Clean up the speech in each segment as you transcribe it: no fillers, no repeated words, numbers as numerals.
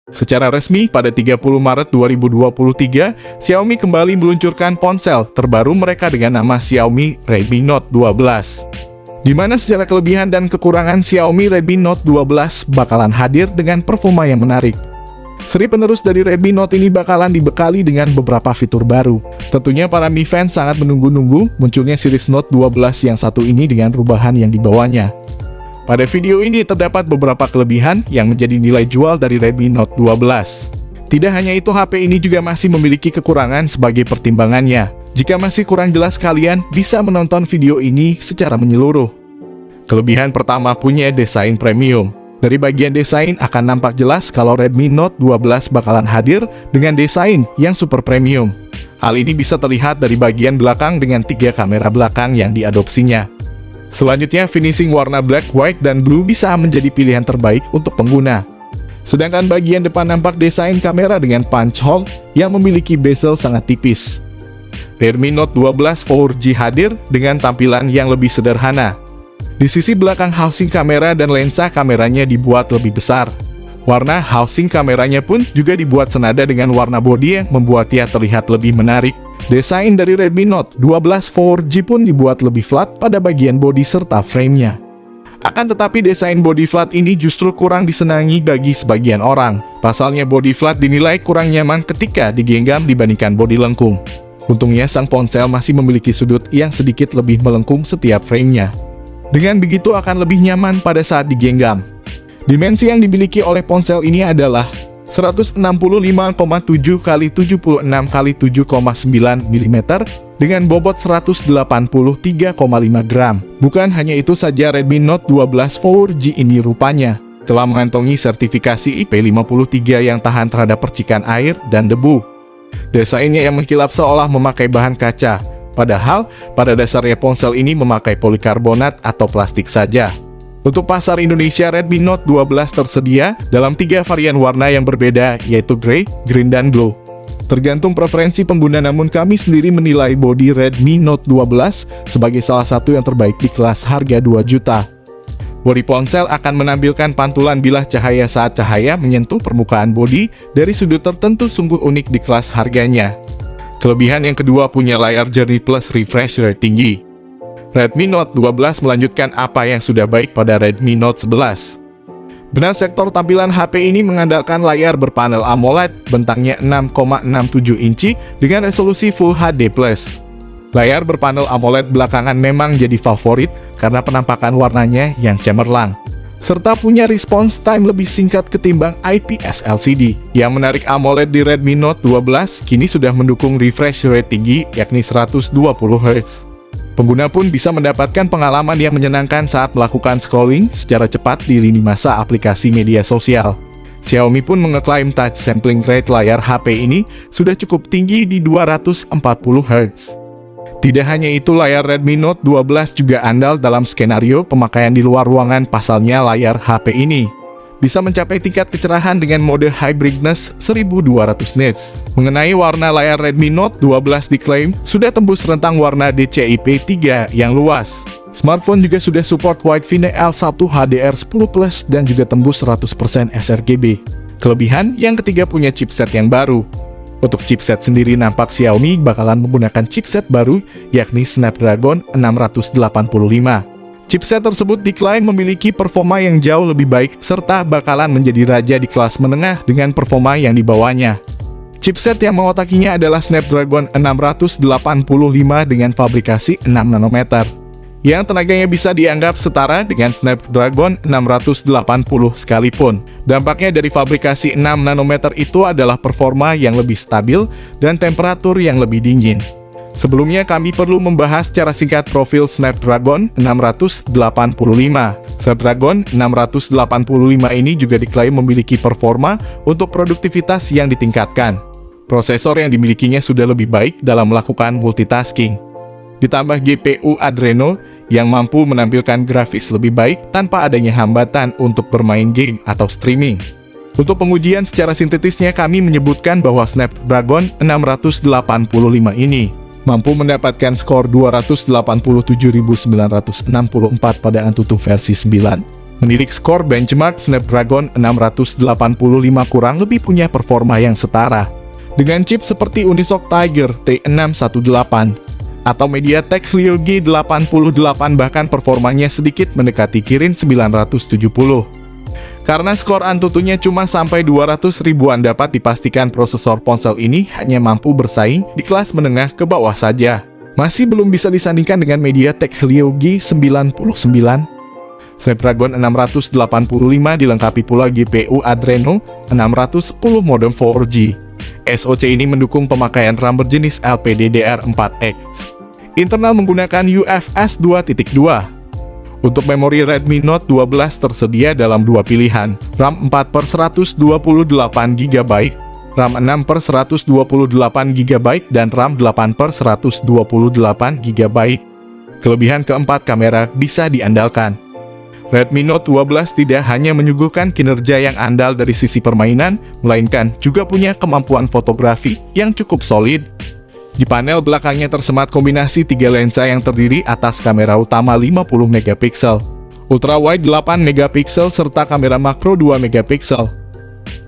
Secara resmi, pada 30 Maret 2023, Xiaomi kembali meluncurkan ponsel terbaru mereka dengan nama Xiaomi Redmi Note 12. Di mana secara kelebihan dan kekurangan Xiaomi Redmi Note 12 bakalan hadir dengan performa yang menarik. Seri penerus dari Redmi Note ini bakalan dibekali dengan beberapa fitur baru. Tentunya para Mi fans sangat menunggu-nunggu munculnya series Note 12 yang satu ini dengan perubahan yang dibawanya. Pada video ini terdapat beberapa kelebihan yang menjadi nilai jual dari Redmi Note 12. Tidak hanya itu, HP ini juga masih memiliki kekurangan sebagai pertimbangannya. Jika masih kurang jelas, kalian bisa menonton video ini secara menyeluruh. Kelebihan pertama, punya desain premium. Dari bagian desain akan nampak jelas kalau Redmi Note 12 bakalan hadir dengan desain yang super premium. Hal ini bisa terlihat dari bagian belakang dengan 3 kamera belakang yang diadopsinya. Selanjutnya, finishing warna black, white, dan blue bisa menjadi pilihan terbaik untuk pengguna. Sedangkan bagian depan nampak desain kamera dengan punch hole yang memiliki bezel sangat tipis. Redmi Note 12 4G hadir dengan tampilan yang lebih sederhana. Di sisi belakang housing kamera dan lensa kameranya dibuat lebih besar. Warna housing kameranya pun juga dibuat senada dengan warna bodi yang membuatnya terlihat lebih menarik. Desain dari Redmi Note 12 4G pun dibuat lebih flat pada bagian bodi serta framenya. Akan tetapi desain bodi flat ini justru kurang disenangi bagi sebagian orang. Pasalnya bodi flat dinilai kurang nyaman ketika digenggam dibandingkan bodi lengkung. Untungnya sang ponsel masih memiliki sudut yang sedikit lebih melengkung setiap framenya. Dengan begitu akan lebih nyaman pada saat digenggam. Dimensi yang dimiliki oleh ponsel ini adalah 165,7 x 76 x 7,9 mm dengan bobot 183,5 gram. Bukan hanya itu saja, Redmi Note 12 4G ini rupanya telah mengantongi sertifikasi IP53 yang tahan terhadap percikan air dan debu. Desainnya yang mengkilap seolah memakai bahan kaca, padahal pada dasarnya ponsel ini memakai polikarbonat atau plastik saja. Untuk pasar Indonesia, Redmi Note 12 tersedia dalam 3 varian warna yang berbeda, yaitu grey, green, dan blue. Tergantung preferensi pengguna, namun kami sendiri menilai bodi Redmi Note 12 sebagai salah satu yang terbaik di kelas harga 2 juta. Bodi ponsel akan menampilkan pantulan bilah cahaya saat cahaya menyentuh permukaan bodi dari sudut tertentu, sungguh unik di kelas harganya. Kelebihan yang kedua, punya layar jernih plus refresh rate tinggi. Redmi Note 12 melanjutkan apa yang sudah baik pada Redmi Note 11. Benar, sektor tampilan HP ini mengandalkan layar berpanel AMOLED, bentangnya 6,67 inci dengan resolusi Full HD+. Layar berpanel AMOLED belakangan memang jadi favorit karena penampakan warnanya yang cemerlang, serta punya response time lebih singkat ketimbang IPS LCD. Yang menarik, AMOLED di Redmi Note 12 kini sudah mendukung refresh rate tinggi, yakni 120 Hz. Pengguna pun bisa mendapatkan pengalaman yang menyenangkan saat melakukan scrolling secara cepat di lini masa aplikasi media sosial. Xiaomi pun mengeklaim touch sampling rate layar HP ini sudah cukup tinggi di 240 Hz. Tidak hanya itu, layar Redmi Note 12 juga andal dalam skenario pemakaian di luar ruangan, pasalnya layar HP ini bisa mencapai tingkat kecerahan dengan mode high brightness 1200 nits. Mengenai warna, layar Redmi Note 12 diklaim sudah tembus rentang warna DCI-P3 yang luas. Smartphone juga sudah support Wide-View L1 HDR10+ dan juga tembus 100% sRGB. Kelebihan yang ketiga, punya chipset yang baru. Untuk chipset sendiri, nampak Xiaomi bakalan menggunakan chipset baru, yakni Snapdragon 685. Chipset tersebut diklaim memiliki performa yang jauh lebih baik, serta bakalan menjadi raja di kelas menengah dengan performa yang dibawanya. Chipset yang mengotakinya adalah Snapdragon 685 dengan fabrikasi 6 nanometer, yang tenaganya bisa dianggap setara dengan Snapdragon 680 sekalipun. Dampaknya dari fabrikasi 6 nanometer itu adalah performa yang lebih stabil dan temperatur yang lebih dingin. Sebelumnya kami perlu membahas secara singkat profil Snapdragon 685. Snapdragon 685 ini juga diklaim memiliki performa untuk produktivitas yang ditingkatkan. Prosesor yang dimilikinya sudah lebih baik dalam melakukan multitasking. Ditambah GPU Adreno yang mampu menampilkan grafis lebih baik tanpa adanya hambatan untuk bermain game atau streaming. Untuk pengujian secara sintetisnya, kami menyebutkan bahwa Snapdragon 685 ini mampu mendapatkan skor 287.964 pada Antutu versi 9. Menilik skor benchmark Snapdragon 685 kurang lebih punya performa yang setara dengan chip seperti Unisoc Tiger T618 atau MediaTek Helio G88, bahkan performanya sedikit mendekati Kirin 970. Karena skor Antutunya cuma sampai 200 ribuan, dapat dipastikan prosesor ponsel ini hanya mampu bersaing di kelas menengah ke bawah saja. Masih belum bisa disandingkan dengan MediaTek Helio G99. Snapdragon 685 dilengkapi pula GPU Adreno 610 modem 4G. SoC ini mendukung pemakaian RAM berjenis LPDDR4X. Internal menggunakan UFS 2.2. Untuk memori Redmi Note 12 tersedia dalam dua pilihan, RAM 4/128GB, RAM 6/128GB, dan RAM 8/128GB. Kelebihan keempat, kamera bisa diandalkan. Redmi Note 12 tidak hanya menyuguhkan kinerja yang andal dari sisi permainan, melainkan juga punya kemampuan fotografi yang cukup solid. Di panel belakangnya tersemat kombinasi 3 lensa yang terdiri atas kamera utama 50MP, ultrawide 8MP, serta kamera makro 2MP.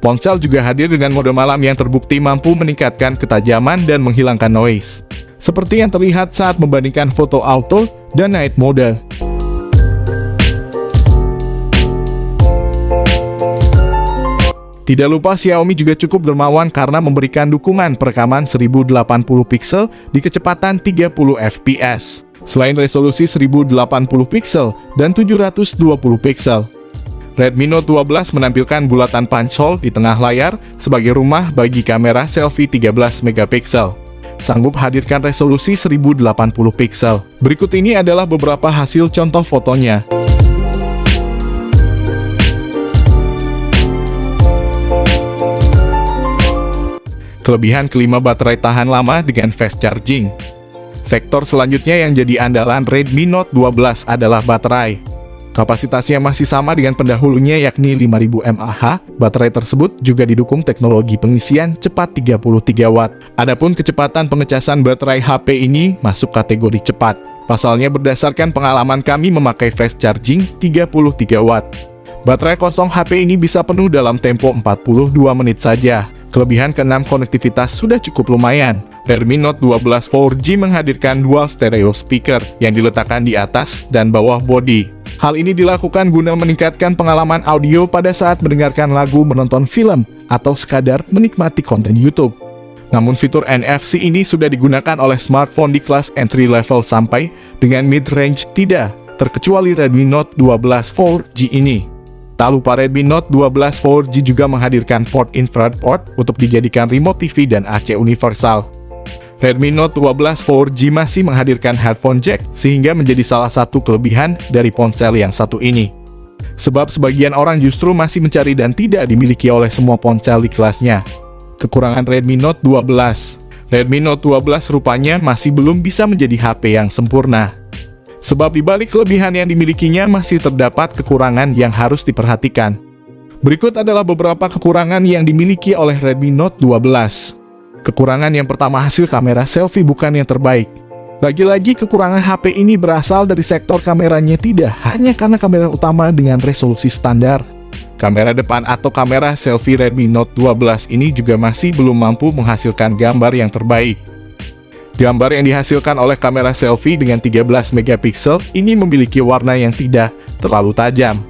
Ponsel juga hadir dengan mode malam yang terbukti mampu meningkatkan ketajaman dan menghilangkan noise, seperti yang terlihat saat membandingkan foto auto dan night mode. Tidak lupa, Xiaomi juga cukup dermawan karena memberikan dukungan perekaman 1080 pixel di kecepatan 30 fps, selain resolusi 1080 pixel dan 720 pixel. Redmi Note 12 menampilkan bulatan punch hole di tengah layar sebagai rumah bagi kamera selfie 13MP. Sanggup hadirkan resolusi 1080 pixel. Berikut ini adalah beberapa hasil contoh fotonya. Kelebihan kelima, baterai tahan lama dengan fast charging. Sektor selanjutnya yang jadi andalan Redmi Note 12 adalah baterai. Kapasitasnya masih sama dengan pendahulunya, yakni 5000 mAh. Baterai tersebut juga didukung teknologi pengisian cepat 33 watt. Adapun kecepatan pengecasan baterai HP ini masuk kategori cepat. Pasalnya, berdasarkan pengalaman kami memakai fast charging 33 watt. Baterai kosong HP ini bisa penuh dalam tempo 42 menit saja. Kelebihan keenam, konektivitas sudah cukup lumayan. Redmi Note 12 4G menghadirkan dual stereo speaker yang diletakkan di atas dan bawah bodi. Hal ini dilakukan guna meningkatkan pengalaman audio pada saat mendengarkan lagu, menonton film, atau sekadar menikmati konten YouTube. Namun fitur NFC ini sudah digunakan oleh smartphone di kelas entry level sampai dengan mid-range tidak, terkecuali Redmi Note 12 4G ini. Tak lupa, Redmi Note 12 4G juga menghadirkan port infrared port untuk dijadikan remote TV dan AC universal. Redmi Note 12 4G masih menghadirkan headphone jack, sehingga menjadi salah satu kelebihan dari ponsel yang satu ini. Sebab sebagian orang justru masih mencari dan tidak dimiliki oleh semua ponsel di kelasnya. Kekurangan Redmi Note 12. Redmi Note 12 rupanya masih belum bisa menjadi HP yang sempurna. Sebab di balik kelebihan yang dimilikinya masih terdapat kekurangan yang harus diperhatikan. Berikut adalah beberapa kekurangan yang dimiliki oleh Redmi Note 12. Kekurangan yang pertama, hasil kamera selfie bukan yang terbaik. Lagi-lagi kekurangan HP ini berasal dari sektor kameranya, tidak hanya karena kamera utama dengan resolusi standar. Kamera depan atau kamera selfie Redmi Note 12 ini juga masih belum mampu menghasilkan gambar yang terbaik. Gambar yang dihasilkan oleh kamera selfie dengan 13MP ini memiliki warna yang tidak terlalu tajam.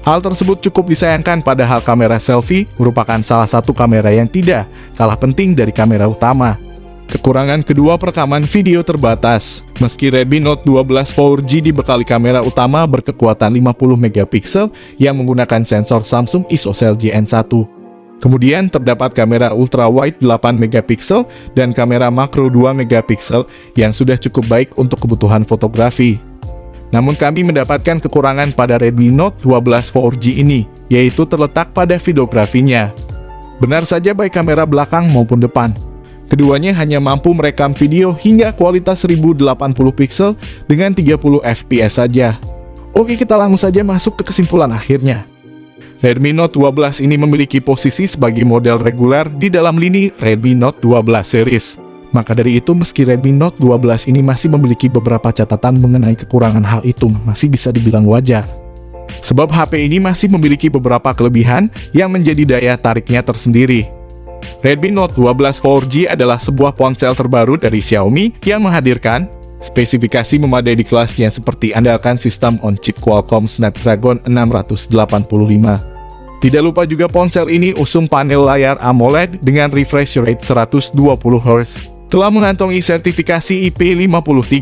Hal tersebut cukup disayangkan, padahal kamera selfie merupakan salah satu kamera yang tidak kalah penting dari kamera utama. Kekurangan kedua, perekaman video terbatas. Meski Redmi Note 12 4G dibekali kamera utama berkekuatan 50MP yang menggunakan sensor Samsung ISOCELL GN1. Kemudian terdapat kamera ultrawide 8MP dan kamera makro 2MP yang sudah cukup baik untuk kebutuhan fotografi. Namun kami mendapatkan kekurangan pada Redmi Note 12 4G ini, yaitu terletak pada videografinya. Benar saja baik kamera belakang maupun depan. Keduanya hanya mampu merekam video hingga kualitas 1080 pixel dengan 30 fps saja. Oke, kita langsung saja masuk ke kesimpulan akhirnya. Redmi Note 12 ini memiliki posisi sebagai model reguler di dalam lini Redmi Note 12 series. Maka dari itu, meski Redmi Note 12 ini masih memiliki beberapa catatan mengenai kekurangan, hal itu masih bisa dibilang wajar. Sebab HP ini masih memiliki beberapa kelebihan yang menjadi daya tariknya tersendiri. Redmi Note 12 4G adalah sebuah ponsel terbaru dari Xiaomi yang menghadirkan spesifikasi memadai di kelasnya seperti andalkan sistem on-chip Qualcomm Snapdragon 685. Tidak lupa juga ponsel ini usung panel layar AMOLED dengan refresh rate 120 Hz. Telah mengantongi sertifikasi IP53.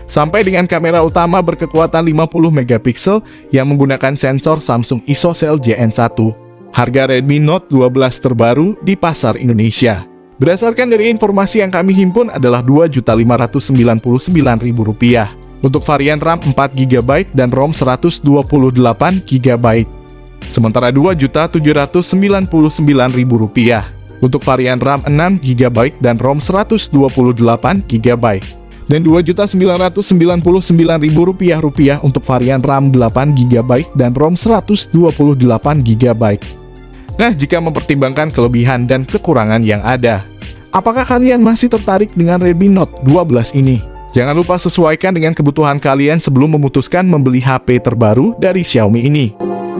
Sampai dengan kamera utama berkekuatan 50 megapiksel yang menggunakan sensor Samsung ISOCELL JN1. Harga Redmi Note 12 terbaru di pasar Indonesia, berdasarkan dari informasi yang kami himpun, adalah Rp2.599.000 untuk varian RAM 4GB dan ROM 128GB. Sementara Rp2.799.000 untuk varian RAM 6GB dan ROM 128GB. Dan Rp2.999.000 untuk varian RAM 8GB dan ROM 128GB. Nah, jika mempertimbangkan kelebihan dan kekurangan yang ada, apakah kalian masih tertarik dengan Redmi Note 12 ini? Jangan lupa sesuaikan dengan kebutuhan kalian sebelum memutuskan membeli HP terbaru dari Xiaomi ini.